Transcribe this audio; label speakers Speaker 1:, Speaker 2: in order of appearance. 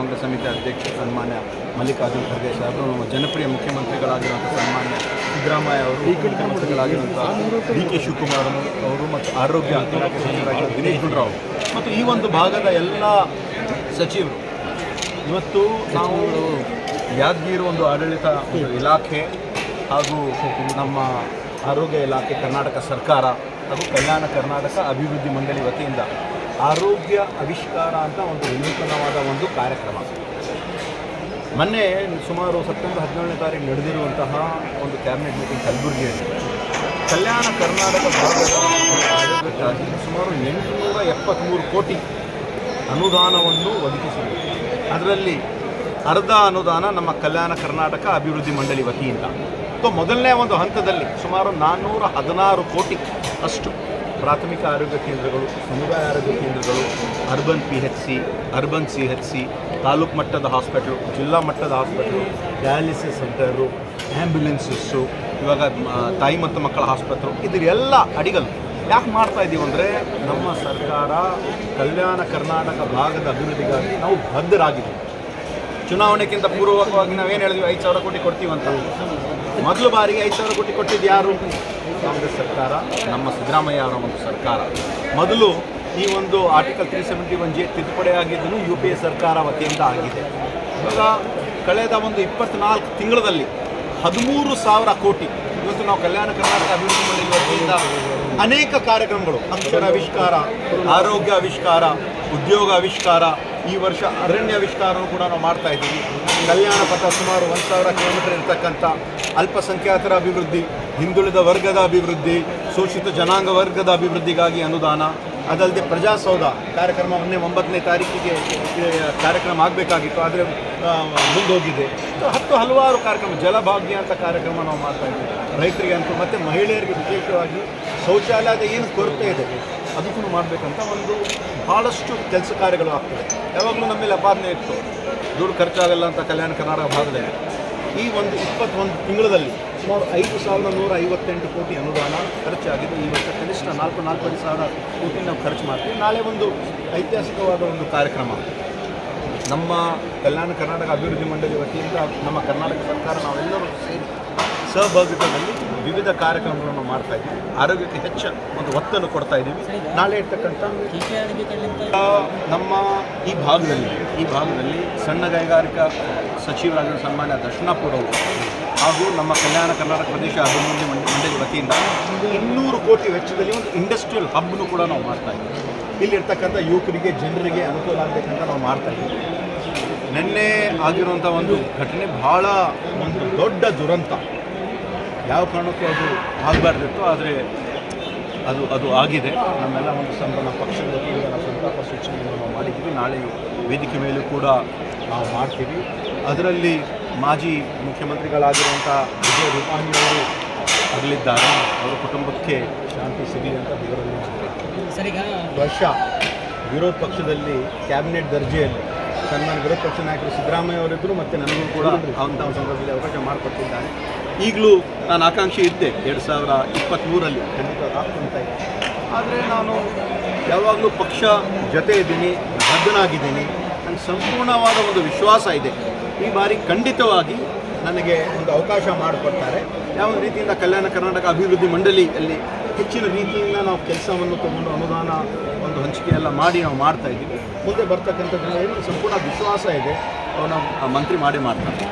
Speaker 1: ಕಾಂಗ್ರೆಸ್ ಸಮಿತಿ ಅಧ್ಯಕ್ಷ ಸನ್ಮಾನ್ಯ ಮಲ್ಲಿಕಾರ್ಜುನ ಖರ್ಗೆ ಸಾಹೇಬರು, ನಮ್ಮ ಜನಪ್ರಿಯ ಮುಖ್ಯಮಂತ್ರಿಗಳಾಗಿರುವಂಥ ಸನ್ಮಾನ್ಯ ಸಿದ್ದರಾಮಯ್ಯ ಅವರು, ಮುಖ್ಯಮಂತ್ರಿಗಳಾಗಿರುವಂಥ ಡಿ.ಕೆ. ಶಿವಕುಮಾರ್ ಅವರು ಮತ್ತು ಆರೋಗ್ಯ ಇಲಾಖೆ ಸಚಿವರಾಗಿರುವ ದಿನೇಶ್ ಗುಂಡೂರಾವ್ ಮತ್ತು ಈ ಒಂದು ಭಾಗದ ಎಲ್ಲ ಸಚಿವರು ಇವತ್ತು ನಾವು ಯಾದಗಿರಿ ಒಂದು ಆಡಳಿತ ಇಲಾಖೆ ಹಾಗೂ ನಮ್ಮ ಆರೋಗ್ಯ ಇಲಾಖೆ, ಕರ್ನಾಟಕ ಸರ್ಕಾರ ಹಾಗೂ ಕಲ್ಯಾಣ ಕರ್ನಾಟಕ ಅಭಿವೃದ್ಧಿ ಮಂಡಳಿ ವತಿಯಿಂದ ಆರೋಗ್ಯ ಆವಿಷ್ಕಾರ ಅಂತ ಒಂದು ವಿನೂತನವಾದ ಒಂದು ಕಾರ್ಯಕ್ರಮ ಮೊನ್ನೆ ಸುಮಾರು ಸೆಪ್ಟೆಂಬರ್ 17ನೇ ತಾರೀಕು ನಡೆದಿರುವಂತಹ ಒಂದು ಕ್ಯಾಬಿನೆಟ್ ಮೀಟಿಂಗ್ ಕಲಬುರಗಿಯಲ್ಲಿ ಕಲ್ಯಾಣ ಕರ್ನಾಟಕ ಭಾಗದ ಆಡಳಿತಕ್ಕಾಗಿ ಸುಮಾರು 873 ಕೋಟಿ ಅನುದಾನವನ್ನು ಒದಗಿಸಿದೆ. ಅದರಲ್ಲಿ ಅರ್ಧ ಅನುದಾನ ನಮ್ಮ ಕಲ್ಯಾಣ ಕರ್ನಾಟಕ ಅಭಿವೃದ್ಧಿ ಮಂಡಳಿ ವತಿಯಿಂದ. ಮೊದಲನೇ ಒಂದು ಹಂತದಲ್ಲಿ ಸುಮಾರು 416 ಕೋಟಿ ಅಷ್ಟು ಪ್ರಾಥಮಿಕ ಆರೋಗ್ಯ ಕೇಂದ್ರಗಳು, ಸಮುದಾಯ ಆರೋಗ್ಯ ಕೇಂದ್ರಗಳು, urban PHC, urban CHC, taluk ಮಟ್ಟದ ಹಾಸ್ಪಿಟ್ಲು, ಜಿಲ್ಲಾ ಮಟ್ಟದ ಹಾಸ್ಪಿಟ್ಲು, ಡಯಾಲಿಸಿಸ್ ಸೆಂಟರು, ಆ್ಯಂಬ್ಯುಲೆನ್ಸಸ್ಸು, ಇವಾಗ ತಾಯಿ ಮತ್ತು ಮಕ್ಕಳ ಆಸ್ಪತ್ರೆ, ಇದರೆಲ್ಲ ಅಡಿಗಲು ಯಾಕೆ ಮಾಡ್ತಾ ಇದ್ದೀವಿ ಅಂದರೆ ನಮ್ಮ ಸರ್ಕಾರ ಕಲ್ಯಾಣ ಕರ್ನಾಟಕ ಭಾಗದ ಅಭಿವೃದ್ಧಿಗಾಗಿ ನಾವು ಬದ್ಧರಾಗಿದ್ದೀವಿ. ಚುನಾವಣೆಗಿಂತ ಪೂರ್ವಕವಾಗಿ ನಾವೇನು ಹೇಳಿದ್ವಿ, 5,000 ಕೋಟಿ ಕೊಡ್ತೀವಂತ. ಮೊದಲು ಬಾರಿಗೆ 5,000 ಕೋಟಿ ಕೊಟ್ಟಿದ್ದು ಯಾರು? ಕಾಂಗ್ರೆಸ್ ಸರ್ಕಾರ, ನಮ್ಮ ಸಿದ್ದರಾಮಯ್ಯ ಅವರ ಒಂದು ಸರ್ಕಾರ. ಮೊದಲು ಈ ಒಂದು ಆರ್ಟಿಕಲ್ 371J ತಿದ್ದುಪಡಿ ಆಗಿದ್ದನ್ನು UPA ಸರ್ಕಾರ ವತಿಯಿಂದ ಆಗಿದೆ. ಇವಾಗ ಕಳೆದ ಒಂದು 24 ತಿಂಗಳಲ್ಲಿ 13,000 ಕೋಟಿ ಇವತ್ತು ನಾವು ಕಲ್ಯಾಣ ಕರ್ನಾಟಕ ಅಭಿವೃದ್ಧಿ ಮಂಡಳಿ ವತಿಯಿಂದ ಅನೇಕ ಕಾರ್ಯಕ್ರಮಗಳು, ಅಕ್ಷರ ಆವಿಷ್ಕಾರ, ಆರೋಗ್ಯ ಆವಿಷ್ಕಾರ, ಉದ್ಯೋಗ ಆವಿಷ್ಕಾರ, ಈ ವರ್ಷ ಅರಣ್ಯ ಆವಿಷ್ಕಾರನೂ ಕೂಡ ನಾವು ಮಾಡ್ತಾ ಇದ್ದೀವಿ. ಕಲ್ಯಾಣ ಪಥ ಸುಮಾರು 1,000 ಕಿಲೋಮೀಟರ್ ಇರತಕ್ಕಂಥ ಅಲ್ಪಸಂಖ್ಯಾತರ ಅಭಿವೃದ್ಧಿ, ಹಿಂದುಳಿದ ವರ್ಗದ ಅಭಿವೃದ್ಧಿ, ಶೋಷಿತ ಜನಾಂಗ ವರ್ಗದ ಅಭಿವೃದ್ಧಿಗಾಗಿ ಅನುದಾನ. ಅದಲ್ಲದೆ ಪ್ರಜಾಸೌಧ ಕಾರ್ಯಕ್ರಮ ಮೊನ್ನೆ 9ನೇ ತಾರೀಕಿಗೆ ಕಾರ್ಯಕ್ರಮ ಆಗಬೇಕಾಗಿತ್ತು, ಆದರೆ ಮುಂದೋಗಿದೆ. ಹಲವಾರು ಕಾರ್ಯಕ್ರಮ, ಜಲಭಾಗ್ಯ ಅಂತ ಕಾರ್ಯಕ್ರಮ ನಾವು ಮಾಡ್ತಾ ಇದ್ದೀವಿ ರೈತರಿಗೆ ಅಂತೂ, ಮತ್ತು ಮಹಿಳೆಯರಿಗೆ ವಿಶೇಷವಾಗಿ ಶೌಚಾಲಯದ ಏನು ಕೊರತೆ ಇದೆ ಅದಕ್ಕೂ ಮಾಡಬೇಕಂತ ಒಂದು ಭಾಳಷ್ಟು ಕೆಲಸ ಕಾರ್ಯಗಳು ಆಗ್ತದೆ. ಯಾವಾಗಲೂ ನಮ್ಮೇಲೆ ಅಪಾದನೆ ಇತ್ತು, ದುಡ್ಡು ಖರ್ಚಾಗಲ್ಲ ಅಂತ ಕಲ್ಯಾಣ ಕರ್ನಾಟಕ ಭಾಗದಲ್ಲಿ. ಈ ಒಂದು 21 ತಿಂಗಳಲ್ಲಿ ಸುಮಾರು 5,158 ಕೋಟಿ ಅನುದಾನ ಖರ್ಚಾಗಿದೆ. ಈ ವರ್ಷ ಕನಿಷ್ಠ 4,500 ಕೋಟಿ ನಾವು ಖರ್ಚು ಮಾಡ್ತೀವಿ. ನಾಳೆ ಒಂದು ಐತಿಹಾಸಿಕವಾದ ಒಂದು ಕಾರ್ಯಕ್ರಮ ನಮ್ಮ ಕಲ್ಯಾಣ ಕರ್ನಾಟಕ ಅಭಿವೃದ್ಧಿ ಮಂಡಳಿ ವತಿಯಿಂದ ನಮ್ಮ ಕರ್ನಾಟಕ ಸರ್ಕಾರ ನಾವೆಲ್ಲರೂ ಸೇರಿ ಸಹಭಾಗಿತ್ವದಲ್ಲಿ ವಿವಿಧ ಕಾರ್ಯಕ್ರಮಗಳನ್ನು ಮಾಡ್ತಾ ಇದ್ದೀವಿ. ಆರೋಗ್ಯಕ್ಕೆ ಹೆಚ್ಚು ಒಂದು ಒತ್ತನ್ನು ಕೊಡ್ತಾ ಇದ್ದೀವಿ. ನಾಳೆ ಇರ್ತಕ್ಕಂಥ ನಮ್ಮ ಈ ಭಾಗದಲ್ಲಿ ಸಣ್ಣ ಕೈಗಾರಿಕಾ ಸಚಿವರಾಗಿರುವ ಸನ್ಮಾನ್ಯ ದರ್ಶನಾಪುರ ಅವರು ಹಾಗೂ ನಮ್ಮ ಕಲ್ಯಾಣ ಕರ್ನಾಟಕ ಪ್ರದೇಶ ಅಭಿವೃದ್ಧಿ ಮಂಡಳಿ ವತಿಯಿಂದ 200 ಕೋಟಿ ವೆಚ್ಚದಲ್ಲಿ ಒಂದು ಇಂಡಸ್ಟ್ರಿಯಲ್ ಹಬ್ನು ಕೂಡ ನಾವು ಮಾಡ್ತಾ ಇದ್ದೀವಿ. ಇಲ್ಲಿರ್ತಕ್ಕಂಥ ಯುವಕರಿಗೆ, ಜನರಿಗೆ ಅನುಕೂಲ ಆಗಬೇಕಂತ ನಾವು ಮಾಡ್ತಾ ಇದ್ದೀವಿ. ನಿನ್ನೆ ಆಗಿರುವಂಥ ಒಂದು ಘಟನೆ ಬಹಳ ಒಂದು ದೊಡ್ಡ ದುರಂತ, ಯಾವ ಕಾರಣಕ್ಕೂ ಅದು ಆಗಬಾರ್ದಿತ್ತು, ಆದರೆ ಅದು ಆಗಿದೆ. ನಮ್ಮೆಲ್ಲ ಒಂದು ನಮ್ಮ ಪಕ್ಷದ ವತಿಯಿಂದ ನಾವು ಸಂತಾಪ ಸೂಚನೆಯನ್ನು ನಾವು ಮಾಡಿದ್ದೀವಿ. ನಾಳೆ ವೇದಿಕೆ ಮೇಲೂ ಕೂಡ ನಾವು ಮಾಡ್ತೀವಿ. ಅದರಲ್ಲಿ ಮಾಜಿ ಮುಖ್ಯಮಂತ್ರಿಗಳಾಗಿರುವಂಥ ವಿಜಯ್ ರೂಪಾಣಿಯವರು ಅಗಲಿದ್ದಾರೆ. ಅವರ ಕುಟುಂಬಕ್ಕೆ ಶಾಂತಿ ಸಿಗಲಿ ಅಂತ ದೇವರಲ್ಲಿ ವರ್ಷ ವಿರೋಧ ಪಕ್ಷದಲ್ಲಿ ಕ್ಯಾಬಿನೆಟ್ ದರ್ಜೆಯಲ್ಲಿ ಸನ್ಮಾನ್ಯ ವಿರೋಧ ಪಕ್ಷ ನಾಯಕರು ಸಿದ್ದರಾಮಯ್ಯ ಅವರಿದ್ದರು, ಮತ್ತು ನನಗೂ ಕೂಡ ಅಂಥ ಸಂದರ್ಭದಲ್ಲಿ ಅವಕಾಶ ಮಾಡಿಕೊಟ್ಟಿದ್ದಾರೆ. ಈಗಲೂ ನಾನು ಆಕಾಂಕ್ಷೆ ಇದ್ದೆ 2023ರಲ್ಲಿ ಖಂಡಿತ ಆಗ್ತಂತ ಇದೆ. ಆದರೆ ನಾನು ಯಾವಾಗಲೂ ಪಕ್ಷ ಜೊತೆ ಇದ್ದೀನಿ, ಬದ್ಧನಾಗಿದ್ದೀನಿ. ನನಗೆ ಸಂಪೂರ್ಣವಾದ ಒಂದು ವಿಶ್ವಾಸ ಇದೆ, ಈ ಬಾರಿ ಖಂಡಿತವಾಗಿ ನನಗೆ ಒಂದು ಅವಕಾಶ ಮಾಡಿಕೊಡ್ತಾರೆ. ಯಾವ ರೀತಿಯಿಂದ ಕಲ್ಯಾಣ ಕರ್ನಾಟಕ ಅಭಿವೃದ್ಧಿ ಮಂಡಳಿಯಲ್ಲಿ ಹೆಚ್ಚಿನ ರೀತಿಯಿಂದ ನಾವು ಕೆಲಸವನ್ನು ತಗೊಂಡು ಅನುದಾನ ಒಂದು ಹಂಚಿಕೆಯೆಲ್ಲ ಮಾಡಿ ನಾವು ಮಾಡ್ತಾ ಇದ್ದೀವಿ. ಮುಂದೆ ಬರ್ತಕ್ಕಂಥ ದಿನಗಳಲ್ಲಿ ಸಂಪೂರ್ಣ ವಿಶ್ವಾಸ ಇದೆ, ಅವನ್ನ ಮಂತ್ರಿ ಮಾಡೇ ಮಾಡ್ತಾರೆ.